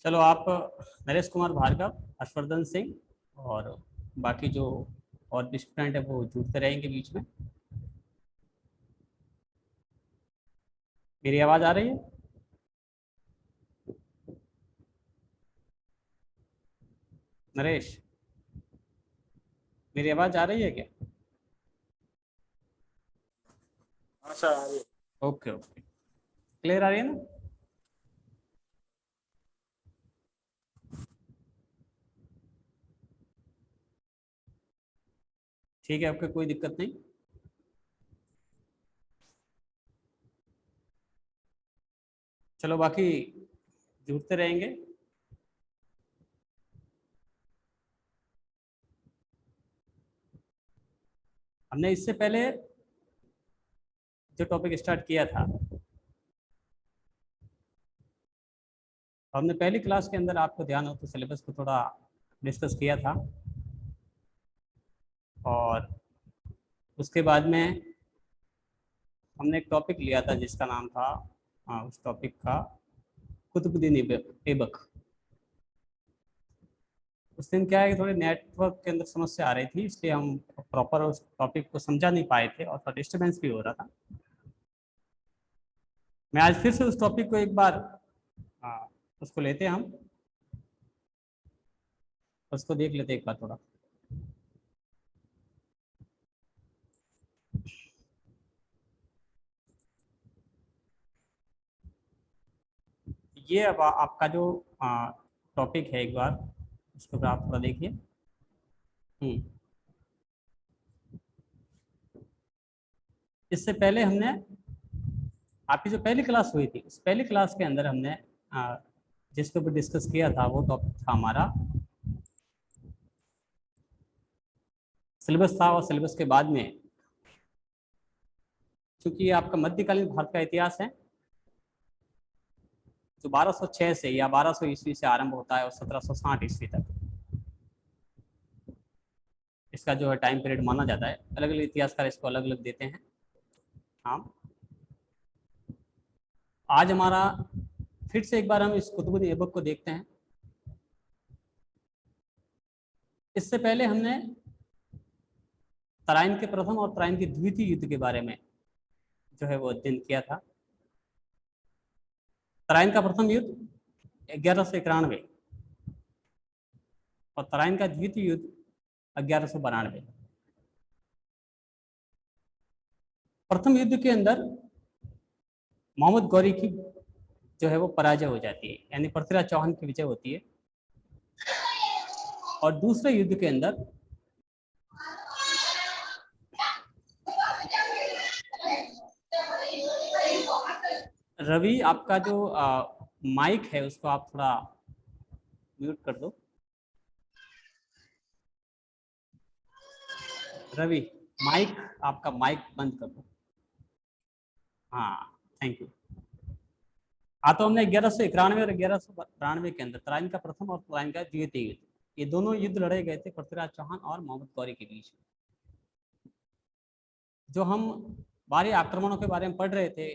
चलो आप नरेश कुमार भार्गव, हर्षवर्धन सिंह और बाकी जो और स्टूडेंट है वो जुड़ते रहेंगे बीच में। मेरी आवाज़ आ रही है? नरेश, मेरी आवाज़ आ रही है क्या? हाँ सर, आ रही है। ओके ओके, क्लियर आ रही है ना? ठीक है, आपको कोई दिक्कत नहीं। चलो बाकी जुड़ते रहेंगे। हमने इससे पहले जो टॉपिक स्टार्ट किया था, हमने पहली क्लास के अंदर, आपको ध्यान हो तो सिलेबस को थोड़ा डिस्कस किया था। और उसके बाद में हमने एक टॉपिक लिया था जिसका नाम था, उस टॉपिक का कुतुबुद्दीन ऐबक। उस दिन क्या है कि थोड़ी नेटवर्क के अंदर समस्या आ रही थी, इसलिए हम प्रॉपर उस टॉपिक को समझा नहीं पाए थे और थोड़ा डिस्टर्बेंस भी हो रहा था। मैं आज फिर से उस टॉपिक को एक बार उसको लेते हैं, हम उसको देख लेते हैं एक बार थोड़ा। ये अब आपका जो टॉपिक है, एक बार उसको आप थोड़ा देखिए। इससे पहले हमने, आपकी जो पहली क्लास हुई थी उस पहली क्लास के अंदर हमने जिसके ऊपर डिस्कस किया था वो टॉपिक था हमारा सिलेबस था। और सिलेबस के बाद में, चूंकि ये आपका मध्यकालीन भारत का इतिहास है जो 1206 से या 1200 ईस्वी से आरंभ होता है और 1760 ईस्वी तक इसका जो है टाइम पीरियड माना जाता है। अलग अलग इतिहासकार इसको अलग अलग देते हैं। हाँ, आज हमारा फिर से एक बार हम इस कुतुबुद्दीन ऐबक को देखते हैं। इससे पहले हमने तराइन के प्रथम और तराइन के द्वितीय युद्ध के बारे में जो है वो अध्ययन किया था। तराइन का प्रथम युद्ध 1191 और तराइन का द्वितीय युद्ध 1192। प्रथम युद्ध के अंदर मोहम्मद गौरी की जो है वो पराजय हो जाती है, यानी पृथ्वीराज चौहान की विजय होती है। और दूसरे युद्ध के अंदर रवि, आपका जो माइक है उसको आप थोड़ा म्यूट कर दो। रवि, माइक, आपका माइक बंद कर दो। हाँ, थैंक यू। हाँ, तो हमने 1191 और 1192 के अंदर तराइन का प्रथम और तराइन का द्वितीय युद्ध, ये दोनों युद्ध लड़े गए थे पृथ्वीराज चौहान और मोहम्मद गौरी के बीच में। जो हम बाहरी आक्रमणों के बारे में पढ़ रहे थे,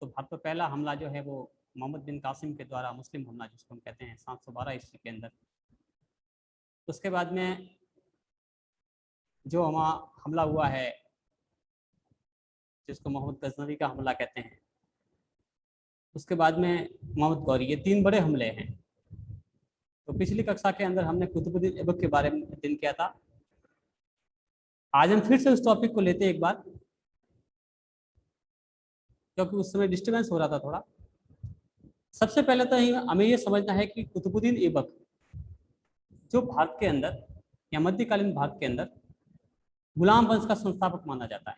तो भारत पर पहला हमला जो है वो मोहम्मद बिन कासिम के द्वारा, मुस्लिम हमला जिसको हम कहते हैं, 712 ईस्वी के अंदर। उसके बाद में जो हमला हुआ है जिसको मोहम्मद गजनवी का हमला कहते हैं, उसके बाद में मोहम्मद गौरी, ये तीन बड़े हमले हैं। तो पिछली कक्षा के अंदर हमने कुतुबुद्दीन ऐबक के बारे में अध्ययन किया था। आज हम फिर से उस टॉपिक को लेते हैं एक बार, क्योंकि उस समय डिस्टर्बेंस हो रहा था थोड़ा। सबसे पहले तो हमें ये समझना है कि कुतुबुद्दीन ऐबक जो भारत के अंदर या मध्यकालीन भारत के अंदर गुलाम वंश का संस्थापक माना जाता है।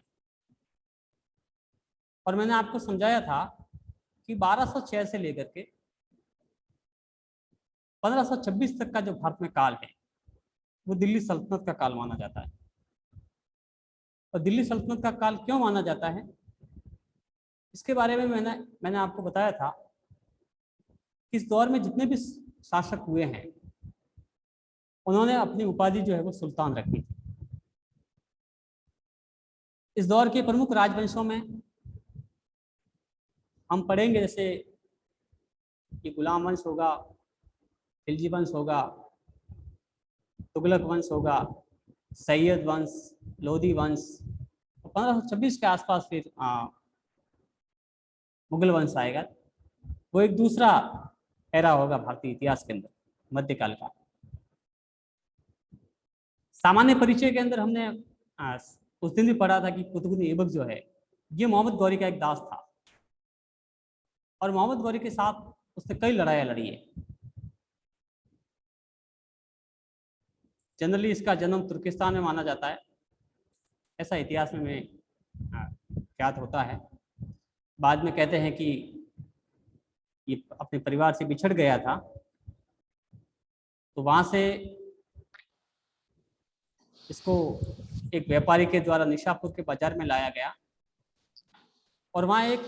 और मैंने आपको समझाया था कि 1206 से लेकर के 1526 तक का जो भारत में काल है वो दिल्ली सल्तनत का काल माना जाता है। और दिल्ली सल्तनत का काल क्यों माना जाता है, इसके बारे में मैंने आपको बताया था कि इस दौर में जितने भी शासक हुए हैं उन्होंने अपनी उपाधि जो है वो सुल्तान रखी थी। इस दौर के प्रमुख राजवंशों में हम पढ़ेंगे, जैसे ये गुलाम वंश होगा, खिलजी वंश होगा, तुगलक वंश होगा, सैयद वंश, लोधी वंश। 1526 के आसपास फिर मुगल वंश आएगा। वो एक दूसरा एरा होगा भारतीय इतिहास के अंदर, मध्यकाल का। सामान्य परिचय के अंदर हमने उस दिन भी पढ़ा था कि कुतुबुद्दीन ऐबक जो है ये मोहम्मद गौरी का एक दास था, और मोहम्मद गौरी के साथ उसने कई लड़ाइयाँ लड़ी है। जनरली इसका जन्म तुर्किस्तान में माना जाता है, ऐसा इतिहास में ज्ञात होता है। बाद में कहते हैं कि ये अपने परिवार से बिछड़ गया था, तो वहां से इसको एक व्यापारी के द्वारा निशापुर के बाजार में लाया गया, और वहाँ एक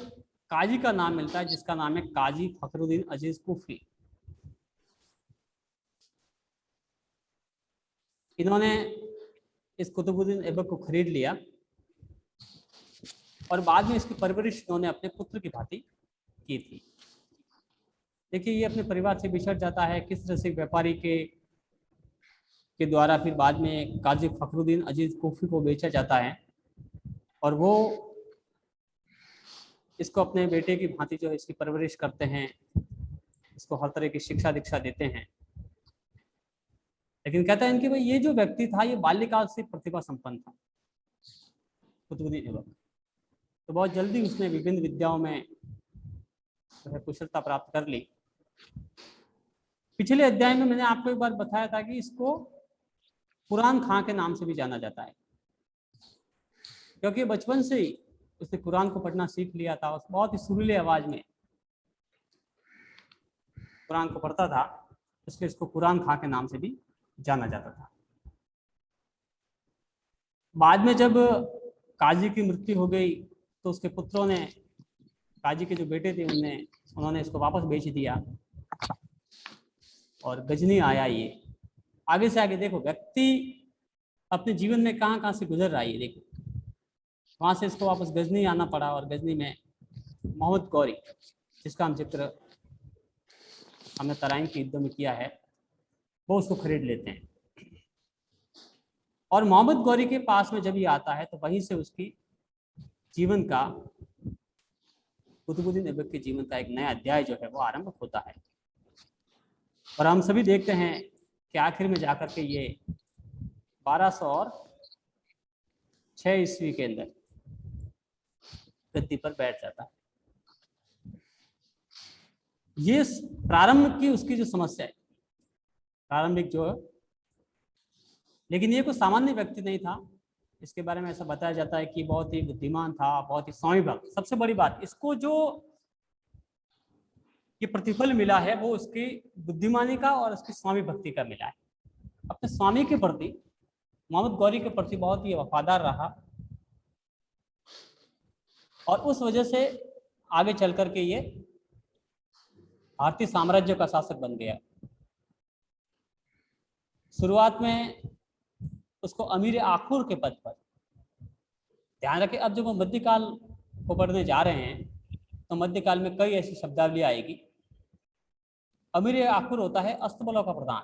काजी का नाम मिलता है जिसका नाम है काजी फखरुद्दीन अजीज कुफरी। इन्होंने इस कुतुबुद्दीन ऐबक को खरीद लिया, और बाद में इसकी परवरिश इन्होंने अपने पुत्र की भांति की थी। देखिए, ये अपने परिवार से बिछड़ जाता है, किस तरह से व्यापारी के द्वारा फिर बाद में काजी फखरुद्दीन अजीज कुफरी को बेचा जाता है, और वो इसको अपने बेटे की भांति जो है इसकी परवरिश करते हैं, इसको हर तरह की शिक्षा दीक्षा देते हैं। लेकिन कहते हैं कि भाई ये जो व्यक्ति था ये बाल्यकाल से प्रतिभा संपन्न था, कुतुबुद्दीन ऐबक। तो बहुत जल्दी उसने विभिन्न विद्याओं में जो है कुशलता प्राप्त कर ली। पिछले अध्याय में मैंने आपको एक बार बताया था कि इसको कुरान खां के नाम से भी जाना जाता है, क्योंकि बचपन से ही उसने कुरान को पढ़ना सीख लिया था। उस बहुत ही सुरीले आवाज में कुरान को पढ़ता था, इसलिए इसको कुरान खां के नाम से भी जाना जाता था। बाद में जब काजी की मृत्यु हो गई तो उसके पुत्रों ने, काजी के जो बेटे थे उन्होंने इसको वापस बेच दिया, और गजनी आया। ये आगे से आगे देखो, व्यक्ति अपने जीवन में कहाँ कहाँ से गुजर रहा है। ये देखो, वहां से इसको वापस गजनी आना पड़ा, और गजनी में मोहम्मद गौरी, जिसका हम जिक्र हमने तराइन के युद्ध में किया है, वो उसको खरीद लेते हैं। और मोहम्मद गौरी के पास में जब ये आता है तो वहीं से उसकी जीवन का, कुतुबुद्दीन ऐबक के जीवन का एक नया अध्याय जो है वो आरंभ होता है। और हम सभी देखते हैं कि आखिर में जाकर के ये 1206 ईस्वी के अंदर गद्दी पर बैठ जाता है। ये प्रारंभ की उसकी जो समस्या है, प्रारंभिक जो है, लेकिन ये कोई सामान्य व्यक्ति नहीं था। इसके बारे में ऐसा बताया जाता है कि बहुत ही बुद्धिमान था, बहुत ही स्वामी भक्त। सबसे बड़ी बात, इसको जो ये प्रतिफल मिला है वो उसकी बुद्धिमानी का और उसकी स्वामी भक्ति का मिला है। अपने स्वामी के प्रति, मोहम्मद गौरी के प्रति बहुत ही वफादार रहा, और उस वजह से आगे चल करके ये भारतीय साम्राज्य का शासक बन गया। शुरुआत में उसको अमीर आखुर के पद पर, ध्यान रखें अब जब वो मध्यकाल को पढ़ने जा रहे हैं तो मध्यकाल में कई ऐसी शब्दावली आएगी। अमीर आखुर होता है अस्तबलों का प्रधान,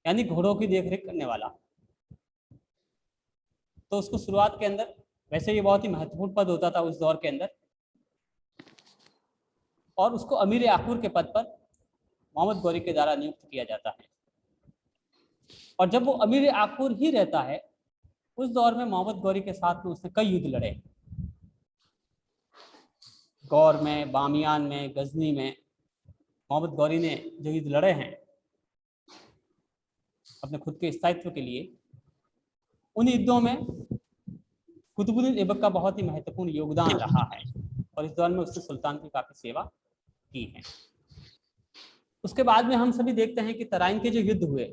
यानी घोड़ों की देखरेख करने वाला। तो उसको शुरुआत के अंदर, वैसे ये बहुत ही महत्वपूर्ण पद होता था उस दौर के अंदर, और उसको अमीर आखुर के पद पर मोहम्मद गौरी के द्वारा नियुक्त किया जाता है। और जब वो अमीर आखुर ही रहता है, उस दौर में मोहम्मद गौरी के साथ में उसने कई युद्ध लड़े। गौर में, बामियान में, गजनी में मोहम्मद गौरी ने जो युद्ध लड़े हैं अपने खुद के स्थायित्व के लिए, उन युद्धों में कुतुबुद्दीन ऐबक का बहुत ही महत्वपूर्ण योगदान रहा है, और इस दौर में उसने सुल्तान की काफी सेवा की है। उसके बाद में हम सभी देखते हैं कि तराइन के जो युद्ध हुए,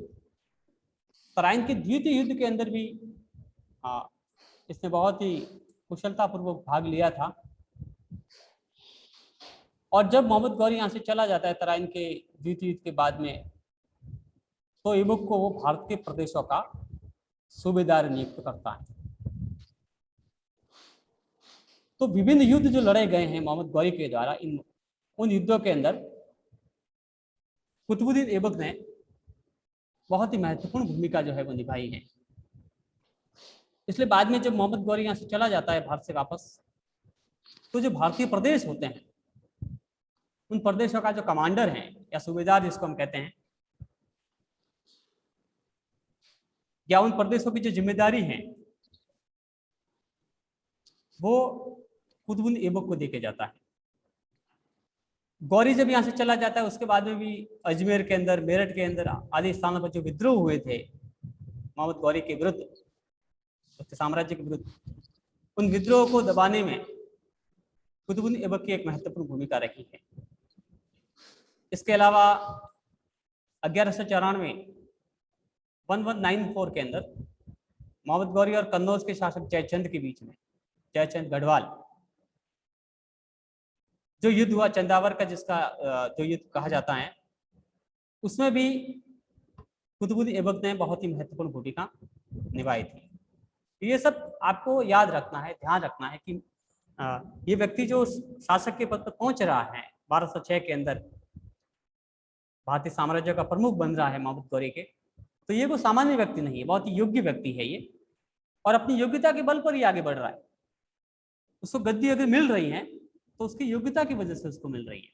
तराइन के द्वितीय युद्ध के अंदर भी इसने बहुत ही कुशलतापूर्वक भाग लिया था। और जब मोहम्मद गौरी यहाँ से चला जाता है तराइन के द्वितीय युद्ध के बाद में, तो ऐबक को वो भारत के प्रदेशों का सूबेदार नियुक्त करता है। तो विभिन्न युद्ध जो लड़े गए हैं मोहम्मद गौरी के द्वारा, इन उन युद्धों के अंदर कुतुबुद्दीन ऐबक ने बहुत ही महत्वपूर्ण भूमिका जो है वो निभाई है। इसलिए बाद में जब मोहम्मद गौरी यहाँ से चला जाता है भारत से वापस, तो जो भारतीय प्रदेश होते हैं उन प्रदेशों का जो कमांडर है या सूबेदार जिसको हम कहते हैं, या उन प्रदेशों की जो जिम्मेदारी है, वो कुतुबुद्दीन ऐबक को देके जाता है। गौरी जब यहाँ से चला जाता है उसके बाद में भी अजमेर के अंदर, मेरठ के अंदर आदि स्थानों पर जो विद्रोह हुए थे मोहम्मद गौरी के विरुद्ध, उसके साम्राज्य के विरुद्ध, उन विद्रोह को दबाने में कुतुबुद्दीन ऐबक की एक महत्वपूर्ण भूमिका रही है। इसके अलावा 1194 1194 के अंदर मोहम्मद गौरी और कन्नौज के शासक जयचंद के बीच में, जयचंद गढ़वाल, जो युद्ध हुआ चंदावर का, जिसका जो युद्ध कहा जाता है, उसमें भी कुतुबुद्दीन ऐबक ने बहुत ही महत्वपूर्ण भूमिका निभाई थी। ये सब आपको याद रखना है, ध्यान रखना है कि ये व्यक्ति जो शासक के पद पर पहुंच रहा है 1206 के अंदर, भारतीय साम्राज्य का प्रमुख बन रहा है मोहम्मद गौरी के, तो ये कोई सामान्य व्यक्ति नहीं है, बहुत ही योग्य व्यक्ति है ये, और अपनी योग्यता के बल पर ही आगे बढ़ रहा है। उसको गद्दी अगर मिल रही है तो उसकी योग्यता की वजह से उसको मिल रही है।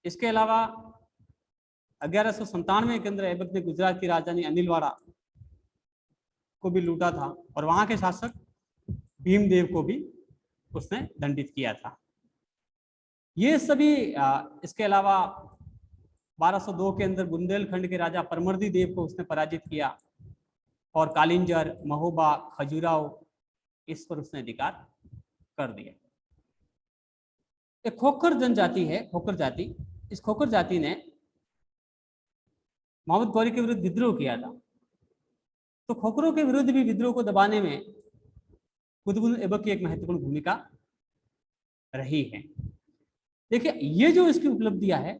इसके अलावा 1197 के अंदर ऐबक ने गुजरात की राजधानी अनिलवाड़ा को भी लूटा था और वहां के शासक भीमदेव को भी उसने दंडित किया था। ये सभी इसके अलावा 1202 के अंदर बुंदेलखंड के राजा परमर्दी देव को उसने पराजित किया और कालिंजर, महोबा, खजुराहो, इस पर उसने अधिकार कर दिया। एक खोखर जनजाति है, खोखर जाति। इस खोखर जाति ने मोहम्मद गौरी के विरुद्ध विद्रोह किया था, तो खोखरों के विरुद्ध भी विद्रोह को दबाने में कुतुबुद्दीन ऐबक की एक महत्वपूर्ण भूमिका रही है। देखिए, ये जो इसकी उपलब्धियां है,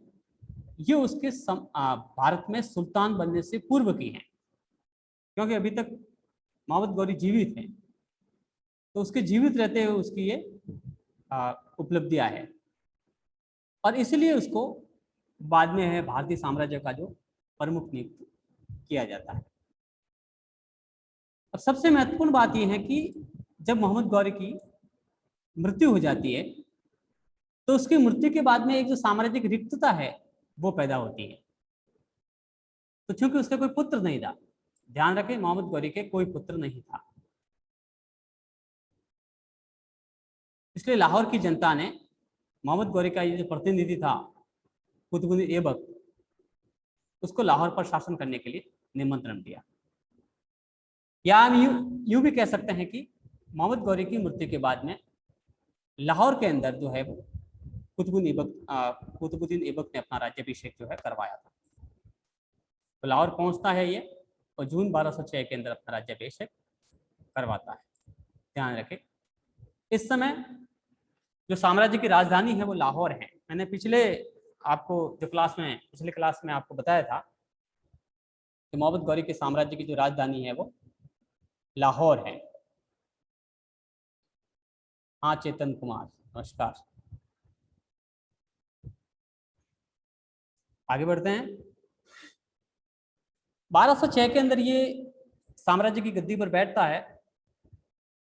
ये उसके भारत में सुल्तान बनने से पूर्व की हैं, क्योंकि अभी तक मोहम्मद गौरी जीवित है, तो उसके जीवित रहते हुए उसकी ये उपलब्धियां है, और इसलिए उसको बाद में है भारतीय साम्राज्य का जो प्रमुख नियुक्त किया जाता है। अब सबसे महत्वपूर्ण बात यह है कि जब मोहम्मद गौरी की मृत्यु हो जाती है, तो उसकी मृत्यु के बाद में एक जो साम्राज्यिक रिक्तता है वो पैदा होती है। तो चूंकि उसका कोई पुत्र नहीं था, ध्यान रखें, मोहम्मद गौरी के कोई पुत्र नहीं था, इसलिए लाहौर की जनता ने मोहम्मद गौरी का ये जो प्रतिनिधि था कुतुबुद्दीन ऐबक, उसको लाहौर पर शासन करने के लिए निमंत्रण दिया। या हम यूं भी कह सकते हैं कि मोहम्मद गौरी की मृत्यु के बाद में लाहौर के अंदर जो है वो कुतुबुद्दीन ऐबक ने अपना राज्याभिषेक जो है करवाया था। तो लाहौर पहुंचता है ये और जून 1206 के अंदर अपना राज्याभिषेक करवाता है। ध्यान रखें, इस समय जो साम्राज्य की राजधानी है वो लाहौर है। मैंने पिछले क्लास में आपको बताया था कि मोहम्मद गौरी के साम्राज्य की जो राजधानी है वो लाहौर है। हाँ चेतन कुमार, नमस्कार। आगे बढ़ते हैं। 1206 के अंदर ये साम्राज्य की गद्दी पर बैठता है,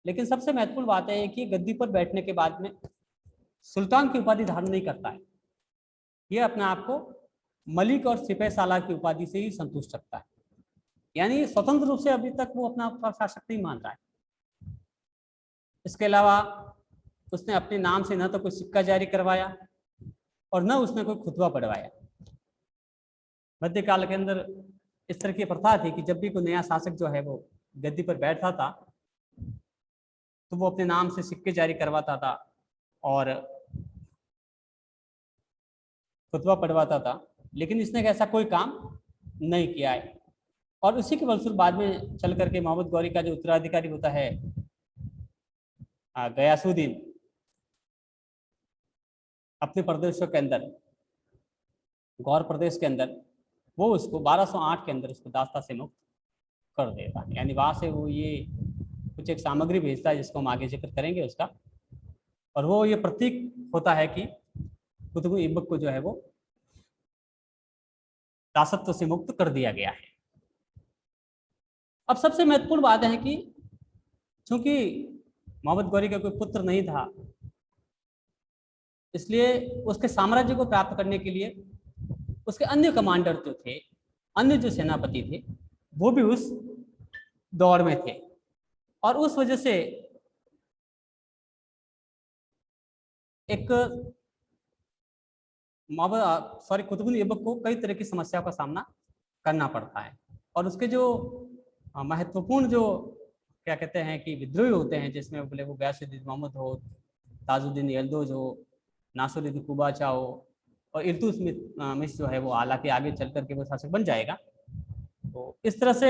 लेकिन सबसे महत्वपूर्ण बात है कि गद्दी पर बैठने के बाद में सुल्तान की उपाधि धारण नहीं करता है। ये अपने आप को मलिक और सिपह सालार की उपाधि से ही संतुष्ट रखता है, यानी स्वतंत्र रूप से अभी तक वो अपना आप शासक नहीं मान रहा है। इसके अलावा उसने अपने नाम से न तो कोई सिक्का जारी करवाया और न उसने कोई खुतबा पढ़वाया। मध्यकाल के अंदर इस तरह की प्रथा थी कि जब भी कोई नया शासक जो है वो गद्दी पर बैठता था तो वो अपने नाम से सिक्के जारी करवाता था और खुतबा पढ़वाता था, लेकिन इसने ऐसा कोई काम नहीं किया है। और उसी के फलस्वरूप बाद में चल करके मोहम्मद गौरी का जो उत्तराधिकारी होता है गयासुद्दीन, अपने प्रदेशों के अंदर, गौर प्रदेश के अंदर, वो उसको 1208 के अंदर उसको दास्ता से मुक्त कर देता है। यानी वहाँ से वो ये कुछ एक सामग्री भेजता है जिसको हम आगे जिक्र करेंगे उसका, और वो ये प्रतीक होता है कि कुतुब ऐबक को जो है वो दासत्व से मुक्त कर दिया गया है। अब सबसे महत्वपूर्ण बात है कि चूंकि मोहम्मद गौरी का कोई पुत्र नहीं था, इसलिए उसके साम्राज्य को प्राप्त करने के लिए उसके अन्य कमांडर जो थे, अन्य जो सेनापति थे, वो भी उस दौड़ में थे। और उस वजह से एक कुतुब ऐबक को कई तरह की समस्याओं का सामना करना पड़ता है। और उसके जो महत्वपूर्ण जो क्या कहते हैं कि विद्रोही होते हैं, जिसमें बोले वो गयासुद्दीन मोहम्मद हो, ताजुद्दीन यल्दोज हो, नासरुद्दीन कुबाचा हो, और इल्तुतमिश जो है वो हालांकि आगे चल करके वो शासक बन जाएगा। तो इस तरह से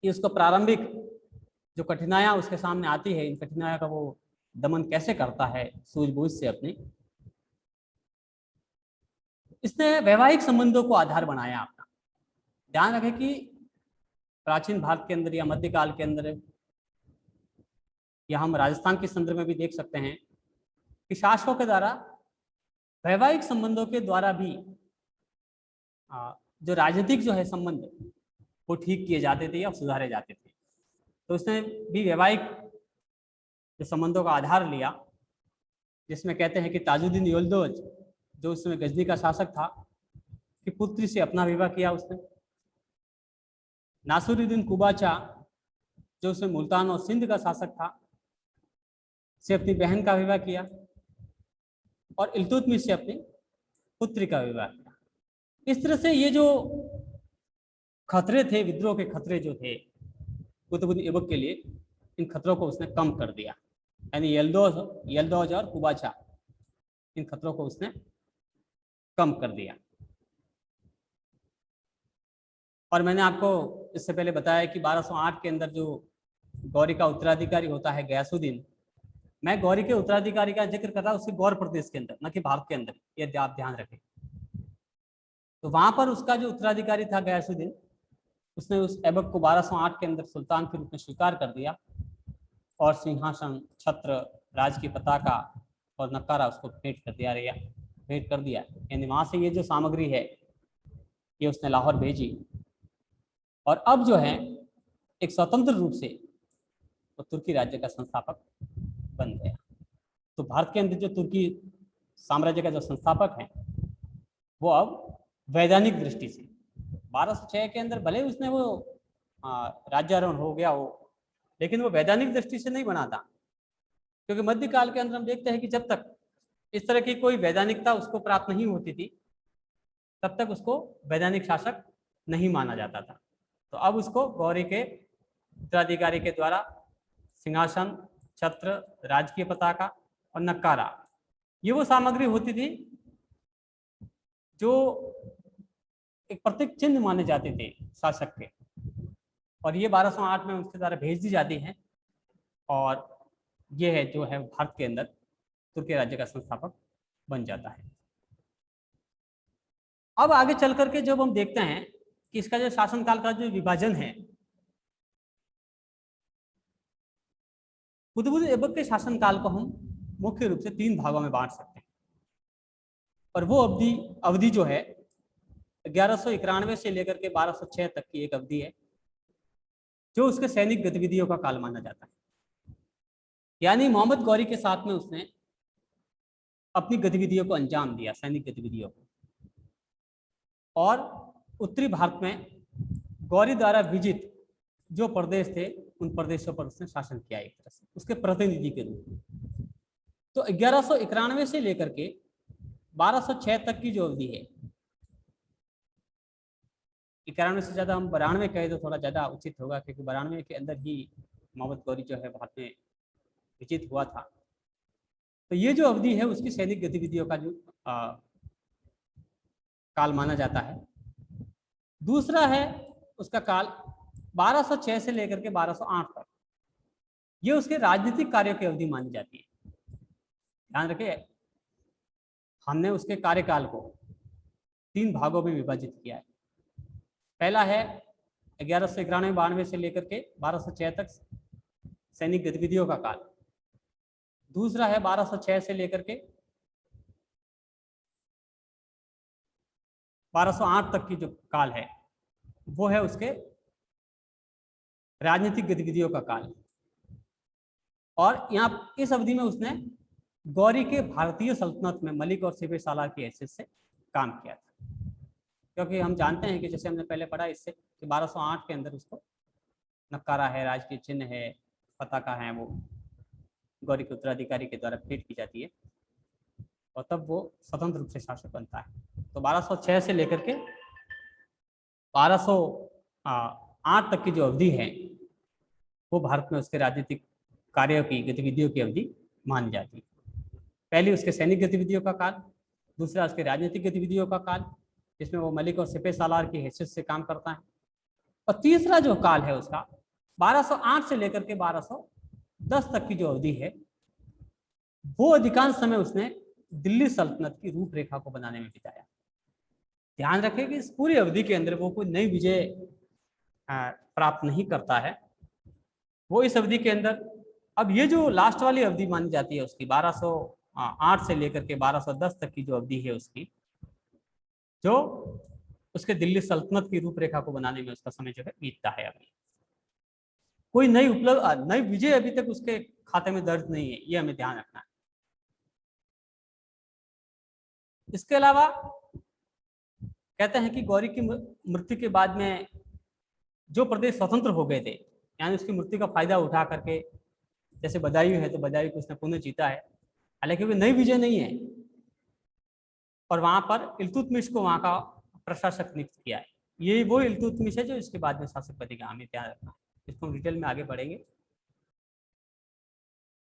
ये उसका प्रारंभिक जो कठिनाइयाँ उसके सामने आती है, इन कठिनाइयों का वो दमन कैसे करता है सूझबूझ से अपनी। इसने वैवाहिक संबंधों को आधार बनाया अपना। ध्यान रखें कि प्राचीन भारत के अंदर या मध्यकाल के अंदर, या हम राजस्थान के संदर्भ में भी देख सकते हैं कि शासकों के द्वारा वैवाहिक संबंधों के द्वारा भी जो राजनीतिक जो है संबंध वो ठीक किए जाते थे या सुधारे जाते थे। तो उसने भी वैवाहिक जो संबंधों का आधार लिया, जिसमें कहते हैं कि ताजुद्दीन यल्दोज जो उस समय गजनी का शासक था कि पुत्री से अपना विवाह किया उसने। नासरुद्दीन कुबाचा जो उसमें मुल्तान और सिंध का शासक था, से अपनी बहन का विवाह किया। और इल्तुतमिश से अपनी पुत्री का विवाह किया। इस तरह से ये जो खतरे थे, विद्रोह के खतरे जो थे कुतुब ऐबक के लिए, इन खतरों को उसने कम कर दिया। यानी यल्दोज और कुबाचा, इन खतरों को उसने कम कर दिया। और मैंने आपको इससे पहले बताया कि 1208 के अंदर जो गौरी का उत्तराधिकारी होता है गयासुद्दीन, मैं गौरी के उत्तराधिकारी का जिक्र कर रहा हूँ उसके गौर प्रदेश के अंदर, न कि भारत के अंदर, ये आप ध्यान रखें। तो वहां पर उसका जो उत्तराधिकारी था गयासुद्दीन, उसने उस ऐबक को 1208 के अंदर सुल्तान के रूप में स्वीकार कर दिया और सिंहासन, छत्र, राज की पताका और नक्कारा उसको भेंट कर दिया। यानी वहां से ये जो सामग्री है ये उसने लाहौर भेजी। और अब जो है एक स्वतंत्र रूप से वो तुर्की राज्य का संस्थापक बन गया। तो भारत के अंदर जो तुर्की साम्राज्य का जो संस्थापक है वो अब वैधानिक दृष्टि से 1206 के अंदर भले उसने वो राज्यारोहण हो गया हो, लेकिन वो वैधानिक दृष्टि से नहीं बना था। क्योंकि मध्यकाल के अंदर हम देखते हैं कि जब तक इस तरह की कोई वैधानिकता उसको प्राप्त नहीं होती थी, तब तक उसको वैधानिक शासक नहीं माना जाता था। तो अब उसको गौरी के उत्तराधिकारी के द्वारा सिंहासन, छत्र, राजकीय पताका और नक्कारा, ये वो सामग्री होती थी जो एक प्रतीक चिन्ह माने जाते थे शासक के। और ये 1208 में उसके द्वारा भेज दी जाती हैं और ये है जो है भारत के अंदर तुर्की राज्य का संस्थापक बन जाता है। अब आगे चल करके जब हम देखते हैं कि इसका जो शासनकाल का जो विभाजन है, कुतुब ऐबक के शासनकाल को हम मुख्य रूप से 3 भागों में बांट सकते हैं। और वो अवधि जो है 1191 से लेकर के 1206 तक की एक अवधि है, जो उसके सैनिक गतिविधियों का काल माना जाता है। यानी मोहम्मद गौरी के साथ में उसने अपनी गतिविधियों को अंजाम दिया, सैनिक गतिविधियों को। और उत्तरी भारत में गौरी द्वारा विजित जो प्रदेश थे, उन प्रदेशों पर उसने शासन किया एक तरह से उसके प्रतिनिधि के रूप में। तो 1191 से लेकर के 1206 तक की जो अवधि है, 91 से ज्यादा हम 92 कहे तो थोड़ा ज्यादा उचित होगा, क्योंकि 92 के अंदर ही मोहम्मद गौरी जो है भारत में विजित हुआ था। तो ये जो अवधि है उसकी सैनिक गतिविधियों का जो काल माना जाता है। दूसरा है उसका काल 1206 से लेकर के 1208 तक, ये उसके राजनीतिक कार्यों की अवधि मानी जाती है। ध्यान रखिए, हमने उसके कार्यकाल को 3 भागों में विभाजित किया है। पहला है 1191-92 से लेकर के 1206 तक सैनिक गतिविधियों का काल। दूसरा है 1206 से लेकर के 1208 तक की जो काल है वो है उसके राजनीतिक गतिविधियों का काल। और यहाँ इस अवधि में उसने गौरी के भारतीय सल्तनत में मलिक और सिपह सालार की हैसियत से काम किया था। क्योंकि हम जानते हैं कि जैसे हमने पहले पढ़ा इससे कि 1208 के अंदर उसको नक्कारा है, राजकीय चिन्ह है, पताका है, वो गौरी के उत्तराधिकारी के द्वारा भेंट की जाती है और तब वो स्वतंत्र रूप से शासक बनता है। तो 1206 से लेकर के 1208 तक की जो अवधि है वो भारत में उसके राजनीतिक कार्यों की गतिविधियों की अवधि मानी जाती है। पहली उसके सैनिक गतिविधियों का काल, दूसरा उसके राजनीतिक गतिविधियों का काल जिसमें वो मलिक और सिपह सालार की हैसियत से काम करता है, और तीसरा जो काल है उसका 1208 से लेकर के 1210 तक की जो अवधि है वो अधिकांश समय उसने दिल्ली सल्तनत की रूपरेखा को बनाने में बिताया। ध्यान रखें कि इस पूरी अवधि के अंदर वो कोई नई विजय प्राप्त नहीं करता है। वो इस अवधि के अंदर, अब ये जो लास्ट वाली अवधि मानी जाती है उसकी 1208 से लेकर के 1210 तक की जो अवधि है उसकी, जो उसके दिल्ली सल्तनत की रूपरेखा को बनाने में उसका समय जो है बीतता है। अभी कोई नई उपलब्ध नई विजय अभी तक उसके खाते में दर्ज नहीं है, ये हमें ध्यान रखना है। इसके अलावा कहते हैं कि गौरी की मृत्यु के बाद में जो प्रदेश स्वतंत्र हो गए थे, यानी उसकी मृत्यु का फायदा उठा करके, जैसे बदायूं है तो बदायूं को उसने पुनः जीता है, हालांकि वो नई विजय नहीं है, और वहां पर इल्तुतमिश को वहां का प्रशासक नियुक्त किया है। ये वो इल्तुतमिश है जो इसके बाद में शासक बनेगा, हमें ध्यान रखना है। इसको डिटेल में आगे बढ़ेंगे।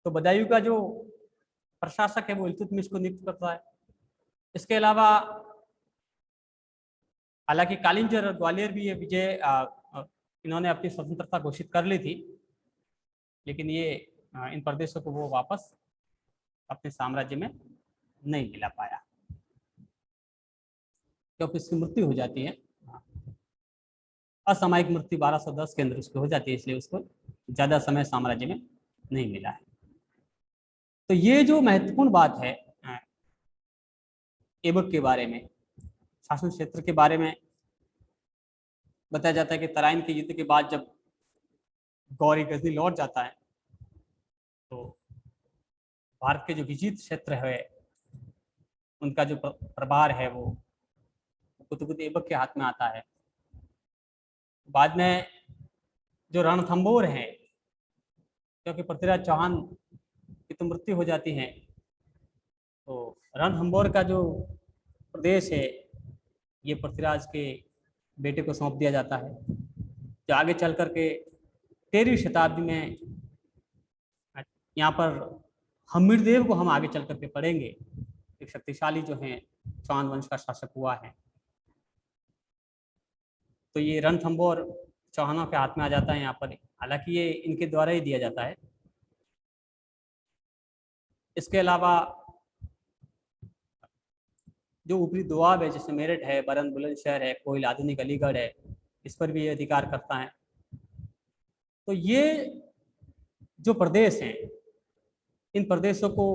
तो बदायूं का जो प्रशासक है वो इल्तुतमिश को नियुक्त करता है। इसके अलावा हालांकि कालिंजर और ग्वालियर भी ये विजय इन्होंने अपनी स्वतंत्रता घोषित कर ली थी, लेकिन ये इन प्रदेशों को वो वापस अपने साम्राज्य में नहीं मिला पाया क्योंकि इसकी मृत्यु हो जाती है, असामयिक मृत्यु 1210 के अंदर उसको हो जाती है, इसलिए उसको ज़्यादा समय साम्राज्य में नहीं मिला है। तो ये जो महत्वपूर्ण बात है ऐबक के बारे में, शासन क्षेत्र के बारे में बताया जाता है कि तराइन के युद्ध के बाद जब गौरी गजनी लौट जाता है तो भारत के जो विजित क्षेत्र है उनका जो प्रभार है वो कुतुबुद्दीन ऐबक के हाथ में आता है। बाद में जो रणथंबोर है, क्योंकि पृथ्वीराज चौहान की तो मृत्यु हो जाती है, तो रणथंबोर का जो प्रदेश है ये पृथ्वीराज के बेटे को सौंप दिया जाता है, जो आगे चल करके 13वीं शताब्दी में यहाँ पर हम्मीरदेव को हम आगे चल करके पढ़ेंगे, एक शक्तिशाली जो है चौहान वंश का शासक हुआ है। तो ये रणथंबोर चौहानों के हाथ में आ जाता है यहाँ पर, हालांकि ये इनके द्वारा ही दिया जाता है। इसके अलावा जो ऊपरी दुआब है जैसे मेरठ है, बरन बुलंदशहर है, कोयल आधुनिक अलीगढ़ है, इस पर भी ये अधिकार करता है। तो ये जो प्रदेश हैं इन प्रदेशों को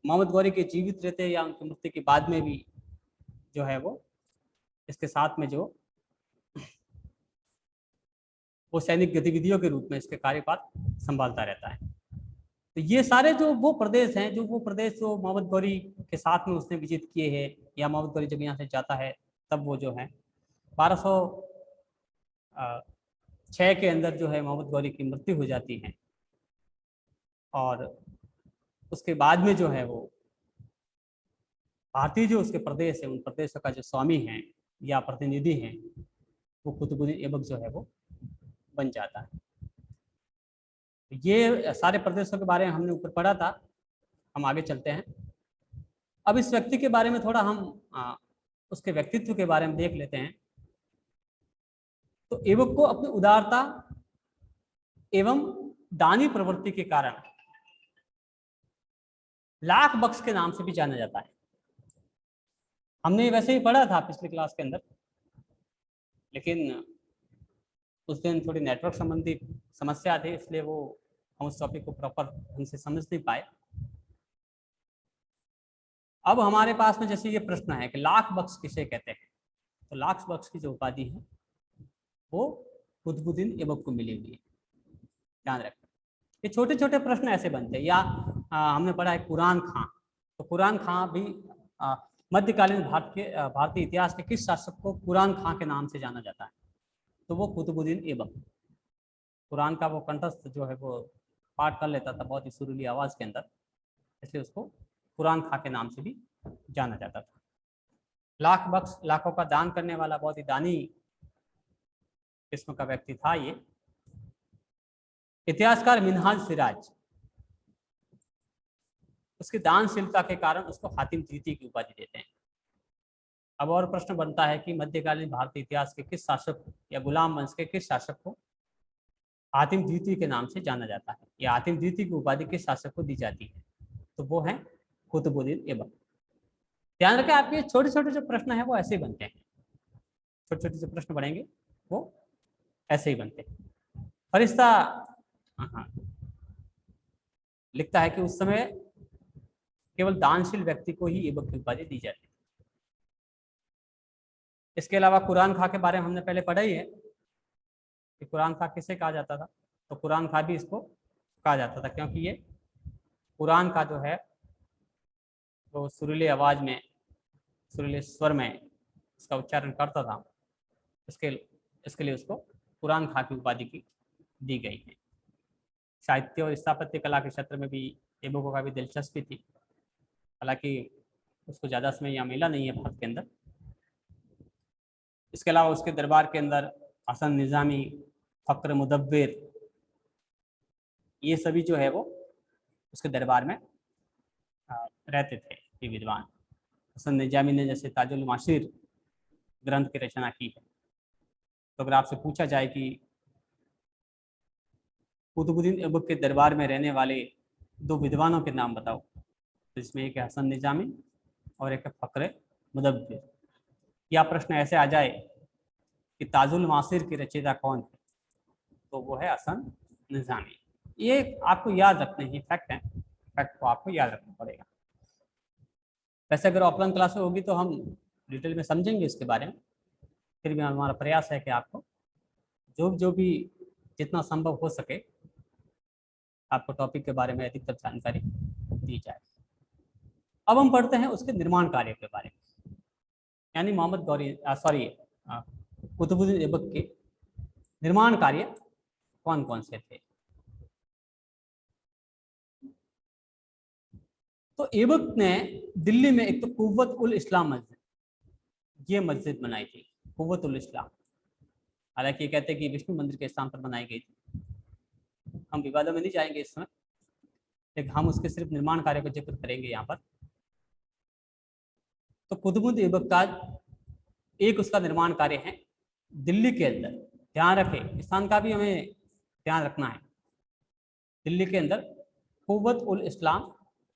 मोहम्मद गौरी के जीवित रहते या उनकी मृत्यु के बाद में भी जो है वो इसके साथ में जो वो सैनिक गतिविधियों के रूप में इसके कार्यपात संभालता रहता है। तो ये सारे जो वो प्रदेश हैं, जो वो प्रदेश जो मोहम्मद गौरी के साथ में उसने विजित किए हैं, या मोहम्मद गौरी जब यहाँ से जाता है तब वो जो है 1206 के अंदर जो है मोहम्मद गौरी की मृत्यु हो जाती है, और उसके बाद में जो है वो भारतीय जो उसके प्रदेश है उन प्रदेशों का जो स्वामी है या प्रतिनिधि हैं वो कुतुबुद्दीन ऐबक जो है वो बन जाता है। ये सारे प्रदेशों के बारे में हमने ऊपर पढ़ा था, हम आगे चलते हैं। अब इस व्यक्ति के बारे में थोड़ा हम उसके व्यक्तित्व के बारे में देख लेते हैं। तो ऐबक को अपनी उदारता एवं दानी प्रवृत्ति के कारण लाख बख्श के नाम से भी जाना जाता है। हमने वैसे ही पढ़ा था पिछली क्लास के अंदर, लेकिन उस दिन थोड़ी नेटवर्क संबंधी समस्या थी, इसलिए वो हम उस टॉपिक को प्रॉपर ढंग से समझ नहीं पाए। अब हमारे पास में जैसे ये प्रश्न है कि लाख बख्श किसे कहते हैं, तो लाख बख्श की जो उपाधि है वो कुतुबुद्दीन ऐबक को मिली हुई है, ध्यान रखें। ये छोटे छोटे प्रश्न ऐसे बनते हैं। या हमने पढ़ा है कुरान खां, तो कुरान खां भी मध्यकालीन भारतीय इतिहास के किस शासक को कुरान खां के नाम से जाना जाता है, तो वो कुतुबुद्दीन ऐबक। कुरान का वो कंठस्थ जो है वो पाठ कर लेता था बहुत ही सुरीली आवाज के अंदर, इसलिए उसको कुरान खां के नाम से भी जाना जाता था। लाख बख्श, लाखों का दान करने वाला बहुत ही दानी किस्म का व्यक्ति था ये। इतिहासकार मिनहाज सिराज उसकी दानशीलता के कारण उसको हातिम द्वितीय की उपाधि देते हैं। अब और प्रश्न बनता है कि मध्यकालीन भारतीय इतिहास के किस शासक या गुलाम वंश के किस शासक को हातिम द्वितीय के नाम से जाना जाता है, या हातिम द्वितीय की उपाधि किस शासक को दी जाती है, तो वो है कुतुबुद्दीन ऐबक। ध्यान रखें, आपके छोटे छोटे जो प्रश्न है वो ऐसे ही बनते हैं, छोटे छोटे जो प्रश्न बनेंगे वो ऐसे ही बनते हैं। फरिश्ता लिखता है कि उस समय केवल दानशील व्यक्ति को ही ऐबक की उपाधि दी जाती है। इसके अलावा कुरान खां के बारे में हमने पहले पढ़ा ही है कि कुरान खां किसे कहा जाता था, तो कुरान खां भी इसको कहा जाता था क्योंकि ये कुरान का जो है वो सुरीली आवाज में, सुरीले स्वर में इसका उच्चारण करता था, इसके लिए उसको कुरान खां की उपाधि की दी गई है। साहित्य और स्थापत्य कला के क्षेत्र में भी ऐबक का भी दिलचस्पी थी, हालांकि उसको ज़्यादा समय यहाँ मिला नहीं है भारत के अंदर। इसके अलावा उसके दरबार के अंदर हसन निज़ामी, फ़क्र मुदब्बिर, ये सभी जो है वो उसके दरबार में रहते थे ये विद्वान। हसन निज़ामी ने जैसे ताजुल माशिर ग्रंथ की रचना की है। तो अगर आपसे पूछा जाए कि कुतुबुद्दीन ऐबक के दरबार में रहने वाले 2 विद्वानों के नाम बताओ, तो इसमें एक है हसन निज़ामी और एक है फ़क्र मुदब्बिर। या प्रश्न ऐसे आ जाए कि ताजुल मासिर की रचयिता कौन है, तो वो है हसन निज़ामी। ये आपको याद रखने ही फैक्ट है, फैक्ट को आपको याद रखना पड़ेगा। वैसे अगर ऑफलाइन क्लास होगी तो हम डिटेल में समझेंगे इसके बारे में, फिर भी हमारा प्रयास है कि आपको जो भी जितना संभव हो सके आपको टॉपिक के बारे में अधिकतर जानकारी दी जाए। अब हम पढ़ते हैं उसके निर्माण कार्य के बारे में, यानी मोहम्मद गौरी कुतुबुद्दीन ऐबक के निर्माण कार्य कौन कौन से थे। तो ऐबक ने दिल्ली में एक तो कुव्वत उल इस्लाम मस्जिद, ये मस्जिद बनाई थी, कुव्वत उल इस्लाम। हालांकि ये कहते हैं कि विष्णु मंदिर के स्थान पर बनाई गई थी, हम विवादों में नहीं जाएंगे इस समय, लेकिन हम उसके सिर्फ निर्माण कार्य को जिक्र करेंगे यहाँ पर। तो कुतुबुद्दीन ऐबक का एक उसका निर्माण कार्य है दिल्ली के अंदर, ध्यान रखें स्थान का भी हमें ध्यान रखना है, दिल्ली के अंदर कुव्वत उल इस्लाम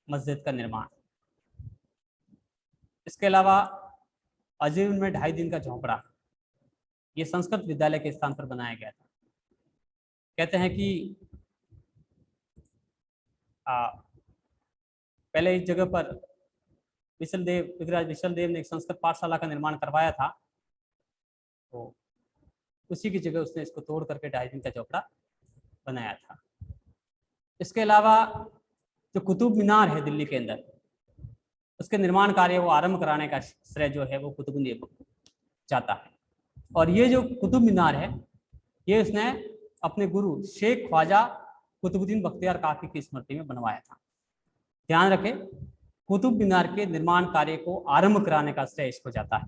मस्जिद का निर्माण। इसके अलावा अजीर में 2.5 दिन का झोंपड़ा, ये संस्कृत विद्यालय के स्थान पर बनाया गया था। कहते हैं कि पहले इस जगह पर विग्रहराज विशलदेव ने एक संस्कृत पाठशाला का निर्माण करवाया था, तो उसी की जगह उसने इसको तोड़ करके 2.5 दिन का झोपड़ा बनाया था। इसके अलावा जो कुतुब मीनार है दिल्ली के अंदर, उसके निर्माण कार्य वो आरंभ कराने का श्रेय जो है वो कुतुबुद्दीन ऐबक को जाता है। और ये जो कुतुब मीनार है ये उसने अपने गुरु शेख ख्वाजा कुतुबुद्दीन बख्तियार काकी की स्मृति में बनवाया था। ध्यान रखें, कुतुब मीनार के निर्माण कार्य को आरंभ कराने का श्रेय इसको जाता है।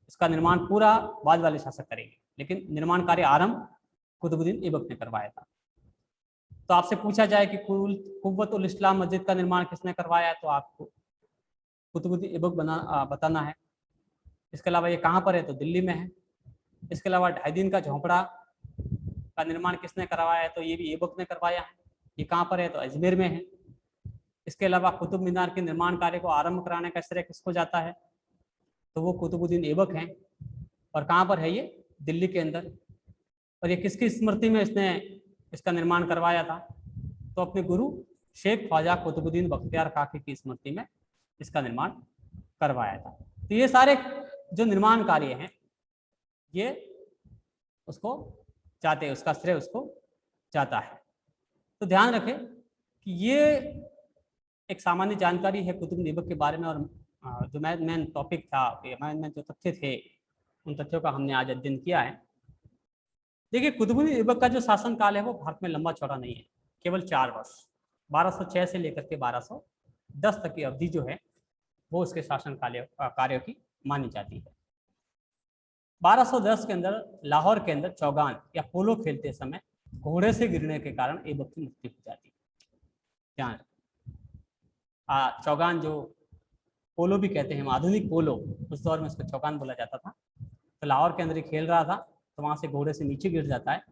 इसका निर्माण पूरा बाद वाले शासक करेंगे, लेकिन निर्माण कार्य आरंभ कुतुबुद्दीन ऐबक ने करवाया था। तो आपसे पूछा जाए कि कुव्वत उल इस्लाम मस्जिद का निर्माण किसने करवाया, तो आपको कुतुबुद्दीन ऐबक बताना है। इसके अलावा ये कहाँ पर है, तो दिल्ली में है। इसके अलावा 2.5 दिन का झोंपड़ा का निर्माण किसने करवाया है, तो ये भी ऐबक ने करवाया है। ये कहाँ पर है, तो अजमेर में है। इसके अलावा कुतुब मीनार के निर्माण कार्य को आरंभ कराने का श्रेय किसको जाता है, तो वो कुतुबुद्दीन ऐबक हैं। और कहाँ पर है, ये दिल्ली के अंदर। और ये किसकी स्मृति में इसने इसका निर्माण करवाया था, तो अपने गुरु शेख ख्वाजा कुतुबुद्दीन बख्तियार काकी की स्मृति में इसका निर्माण करवाया था। तो ये सारे जो निर्माण कार्य हैं ये उसको जाते, उसका श्रेय उसको जाता है। तो ध्यान रखें कि ये एक सामान्य जानकारी है कुतुब ऐबक के बारे में, और जो मेन टॉपिक था, मेन जो तथ्य थे, उन तथ्यों का हमने आज अध्ययन किया है। देखिए, कुतुब ऐबक का जो शासन काल है वो भारत में लंबा चौड़ा नहीं है, केवल 4 वर्ष, 1206 से लेकर के 1210 तक की अवधि जो है वो उसके शासन कार्यों की मानी जाती है। 1210 के अंदर लाहौर के अंदर चौगान या पोलो खेलते समय घोड़े से गिरने के कारण ऐबक की मृत्यु हो जाती है। ध्यान रखें, चौगान जो पोलो भी कहते हैं, आधुनिक पोलो, उस दौर में उसको चौगान बोला जाता था। तो लाहौर के अंदर ही खेल रहा था, तो वहां से घोड़े से नीचे गिर जाता है,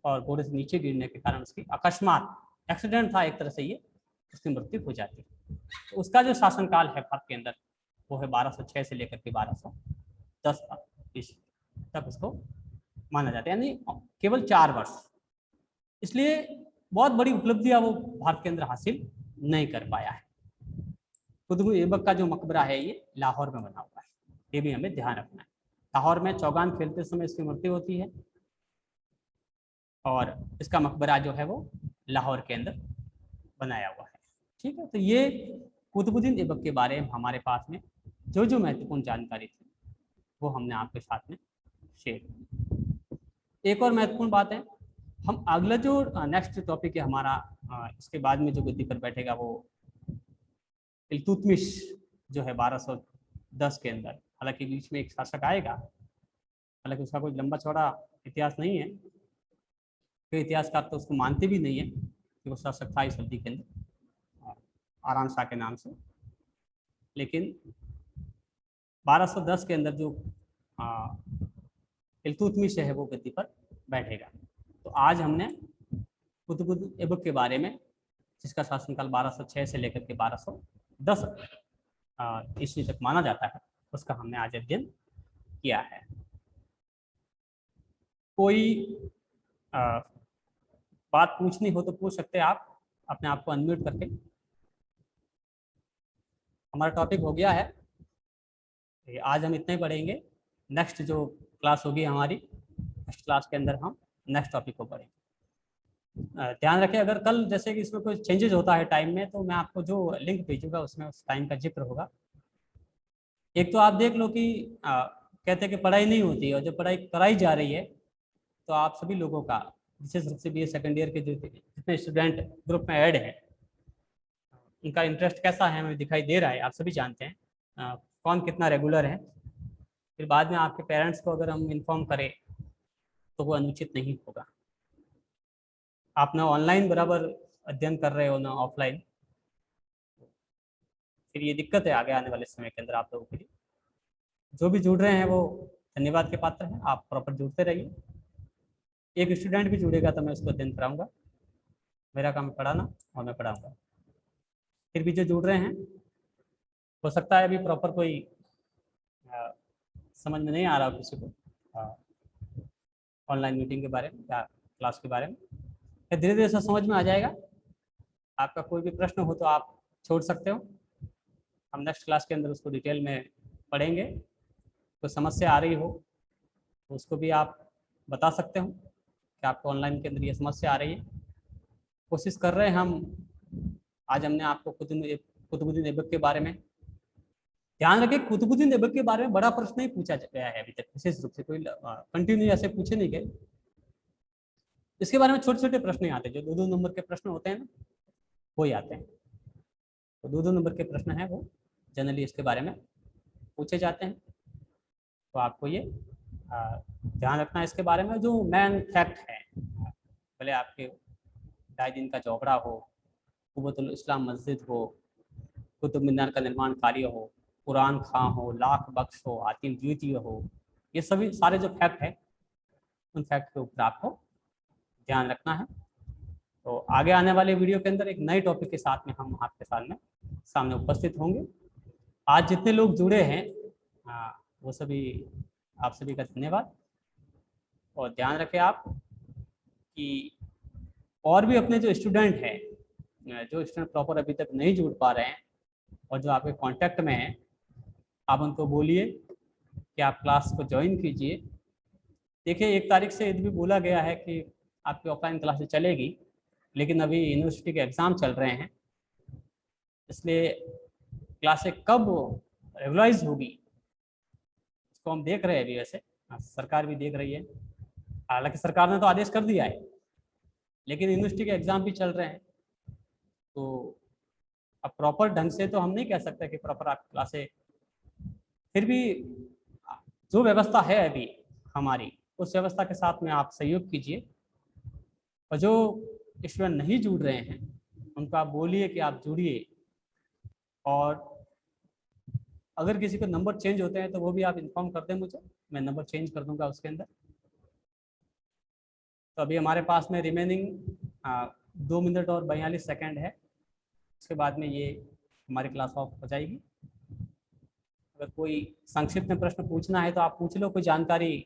और घोड़े से नीचे गिरने के कारण उसकी अकस्मात, एक्सीडेंट था एक तरह से ये, उसकी मृत्यु हो जाती है। तो उसका जो शासनकाल है भारत के अंदर वो है 1206 से लेकर के 1210 तक उसको माना जाता है, यानी केवल 4 वर्ष। इसलिए बहुत बड़ी उपलब्धियां वो भारत के अंदर हासिल नहीं कर पाया है। कुतुब ऐबक का जो मकबरा है ये लाहौर में बना हुआ है, ये भी हमें ध्यान रखना है। लाहौर में चौगान खेलते समय इसकी मृत्यु होती है, और इसका मकबरा जो है वो लाहौर के अंदर बनाया हुआ है। ठीक है, तो ये कुतुबुद्दीन ऐबक के बारे में हमारे पास में जो जो महत्वपूर्ण जानकारी थी वो हमने आपके साथ में शेयर की। एक और महत्वपूर्ण बात है, हम अगला जो नेक्स्ट टॉपिक है हमारा, इसके बाद में जो गद्दी पर बैठेगा वो इल्तुतमिश जो है 1210 के अंदर। हालांकि बीच में एक शासक आएगा, हालांकि उसका कोई लंबा चौड़ा इतिहास नहीं है, कोई इतिहासकार तो उसको मानते भी नहीं है कि वो शासक था इस अवधि के अंदर, आराम शाह के नाम से। लेकिन 1210 के अंदर जो इल्तुतमिश है वो गद्दी पर बैठेगा। तो आज हमने कुतुबुद्दीन ऐबक के बारे में, जिसका शासनकाल 1206 से लेकर के 1210 ईस्वी तक माना जाता है, उसका हमने आज अध्ययन किया है। कोई बात पूछनी हो तो पूछ सकते हैं आप, अपने आप को अनम्यूट करके। हमारा टॉपिक हो गया है, आज हम इतना ही पढ़ेंगे। नेक्स्ट जो क्लास होगी हमारी, नेक्स्ट क्लास के अंदर हम नेक्स्ट टॉपिक को पढ़ेंगे। ध्यान रखें, अगर कल जैसे कि इसमें कोई चेंजेस होता है टाइम में, तो मैं आपको जो लिंक भेजूंगा उसमें उस टाइम का जिक्र होगा। एक तो आप देख लो कि कहते हैं कि पढ़ाई नहीं होती, और जब पढ़ाई कराई जा रही है तो आप सभी लोगों का, विशेष रूप से BA सेकेंड ईयर के जो जितने स्टूडेंट ग्रुप में ऐड है, उनका इंटरेस्ट कैसा है हमें दिखाई दे रहा है। आप सभी जानते हैं कौन कितना रेगुलर है। फिर बाद में आपके पेरेंट्स को अगर हम इन्फॉर्म करें तो वो अनुचित नहीं होगा। आप ना ऑनलाइन बराबर अध्ययन कर रहे हो ना ऑफलाइन, फिर ये दिक्कत है आगे आने वाले समय के अंदर आप लोगों के लिए। जो भी जुड़ रहे हैं वो धन्यवाद के पात्र हैं, आप प्रॉपर जुड़ते रहिए। एक स्टूडेंट भी जुड़ेगा तो मैं उसको अध्ययन कराऊंगा, मेरा काम पढ़ाना और मैं पढ़ाऊंगा। फिर भी जो जुड़ रहे हैं, हो सकता है अभी प्रॉपर कोई समझ में नहीं आ रहा हो किसी को ऑनलाइन मीटिंग के बारे में या क्लास के बारे में, धीरे धीरे से समझ में आ जाएगा। आपका कोई भी प्रश्न हो तो आप छोड़ सकते हो, हम नेक्स्ट क्लास के अंदर उसको डिटेल में पढ़ेंगे। कोई समस्या आ रही हो तो उसको भी आप बता सकते हो कि आपको ऑनलाइन के अंदर ये समस्या आ रही है। कोशिश कर रहे हैं हम, आज हमने आपको कुतुबुद्दीन ऐबक के बारे में, ध्यान रखें कुतुबुद्दीन ऐबक के बारे में बड़ा प्रश्न नहीं पूछा गया है अभी तक, विशेष रूप से कोई कंटिन्यू ऐसे पूछे नहीं गए। इसके बारे में छोटे छोटे प्रश्न आते हैं, जो 2-2 नंबर के प्रश्न होते हैं ना, वही आते हैं। तो 2-2 नंबर के प्रश्न हैं वो जनरली इसके बारे में पूछे जाते हैं। तो आपको ये ध्यान रखना है इसके बारे में। जो मेन फैक्ट है, भले आपके ढाई दिन का झोपड़ा हो, कुव्वतुल इस्लाम मस्जिद हो, कुतुब मीनार का निर्माण कार्य हो, कुरान खां हो, लाख बख्श हो, आतिम द्वितीय हो, ये सभी सारे जो फैक्ट है उन फैक्ट के ऊपर आपको ध्यान रखना है। तो आगे आने वाले वीडियो के अंदर एक नए टॉपिक के साथ में हम आपके सामने उपस्थित होंगे। आज जितने लोग जुड़े हैं वो सभी, आप सभी का धन्यवाद। और ध्यान रखें आप कि और भी अपने जो स्टूडेंट हैं, जो स्टूडेंट प्रॉपर अभी तक नहीं जुड़ पा रहे हैं, और जो आपके कांटेक्ट में है आप उनको बोलिए कि आप क्लास को ज्वाइन कीजिए। देखिए 1 तारीख से यदि भी बोला गया है कि आपकी ऑफलाइन क्लासेस चलेगी, लेकिन अभी यूनिवर्सिटी के एग्ज़ाम चल रहे हैं, इसलिए क्लासें कब रेगुलाइज होगी इसको हम देख रहे हैं अभी। वैसे सरकार भी देख रही है, हालांकि सरकार ने तो आदेश कर दिया है, लेकिन यूनिवर्सिटी के एग्ज़ाम भी चल रहे हैं, तो अब प्रॉपर ढंग से तो हम नहीं कह सकते कि प्रॉपर आप क्लासें, फिर भी जो व्यवस्था है अभी हमारी, उस व्यवस्था के साथ में आप सहयोग कीजिए। और जो स्टूडेंट नहीं जुड़ रहे हैं उनको आप बोलिए कि आप जुड़िए, और अगर किसी को नंबर चेंज होते हैं तो वो भी आप इन्फॉर्म कर दें मुझे, मैं नंबर चेंज कर दूंगा उसके अंदर। तो अभी हमारे पास में रिमेनिंग 2 मिनट और 42 सेकेंड है, उसके बाद में ये हमारी क्लास ऑफ हो जाएगी। अगर कोई संक्षिप्त में प्रश्न पूछना है तो आप पूछ लो, कोई जानकारी,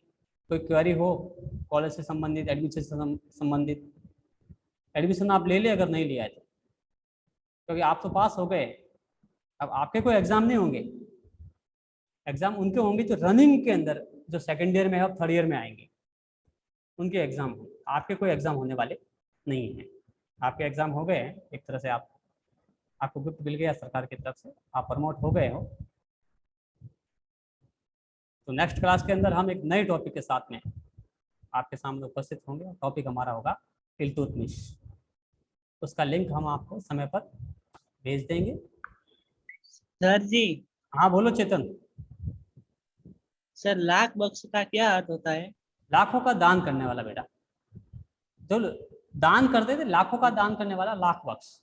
कोई क्वेरी हो कॉलेज से संबंधित, एडमिशन से संबंधित। एडमिशन आप ले ले अगर नहीं लिया है तो, क्योंकि आप तो पास हो गए, अब आपके कोई एग्ज़ाम नहीं होंगे। एग्ज़ाम उनके होंगे जो रनिंग के अंदर, जो सेकेंड ईयर में है और थर्ड ईयर में आएंगे, उनके एग्ज़ाम होंगे। आपके कोई एग्ज़ाम होने वाले नहीं हैं। आपके एग्ज़ाम हो गए हैं एक तरह से, आपको गिफ्ट मिल गया सरकार की तरफ से, आप प्रमोट हो गए हो। तो नेक्स्ट क्लास के अंदर हम एक नए टॉपिक के साथ में आपके सामने उपस्थित होंगे। टॉपिक हमारा होगा इल्तुतमिश। उसका लिंक हम आपको समय पर भेज देंगे। सर जी। हाँ बोलो चेतन। सर लाख बख्श का क्या अर्थ होता है? लाखों का दान करने वाला बेटा, जो दान करते थे, लाखों का दान करने वाला, लाख बख्श।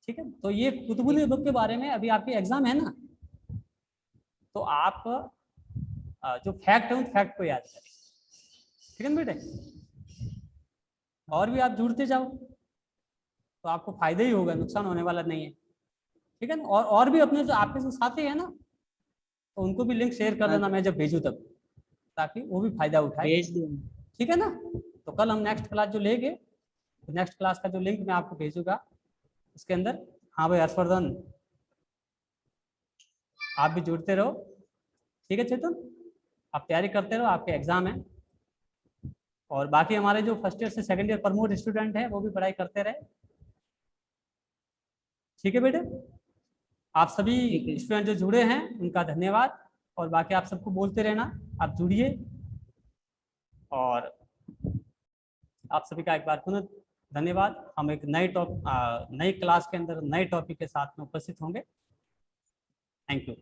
ठीक है, तो ये कुतुबुल बुक के बारे में अभी आपके एग्जाम है ना, तो आप जो फैक्ट है उन फैक्ट को याद करें। ठीक है ना बेटे, और भी आप जुड़ते जाओ तो आपको फायदा ही होगा, नुकसान होने वाला नहीं है। ठीक है ना, और भी अपने जो आपके जो साथी है ना, तो उनको भी लिंक शेयर कर देना मैं जब भेजूँ तब, ताकि वो भी फायदा उठाए। भेज दूंगा। ठीक है ना, तो कल हम नेक्स्ट क्लास जो लेंगे, तो नेक्स्ट क्लास का जो लिंक मैं आपको भेजूंगा उसके अंदर। हाँ भाई हर्षवर्धन, आप भी जुड़ते रहो। ठीक है चेतन, आप तैयारी करते रहो, आपके एग्जाम है। और बाकी हमारे जो फर्स्ट ईयर से सेकंड ईयर प्रमोट स्टूडेंट हैं वो भी पढ़ाई करते रहे। ठीक है बेटे, आप सभी स्टूडेंट जो जुड़े हैं उनका धन्यवाद। और बाकी आप सबको बोलते रहना, आप जुड़िए। और आप सभी का एक बार पुनः धन्यवाद। हम एक नई क्लास के अंदर नए टॉपिक के साथ में उपस्थित होंगे। Thank you.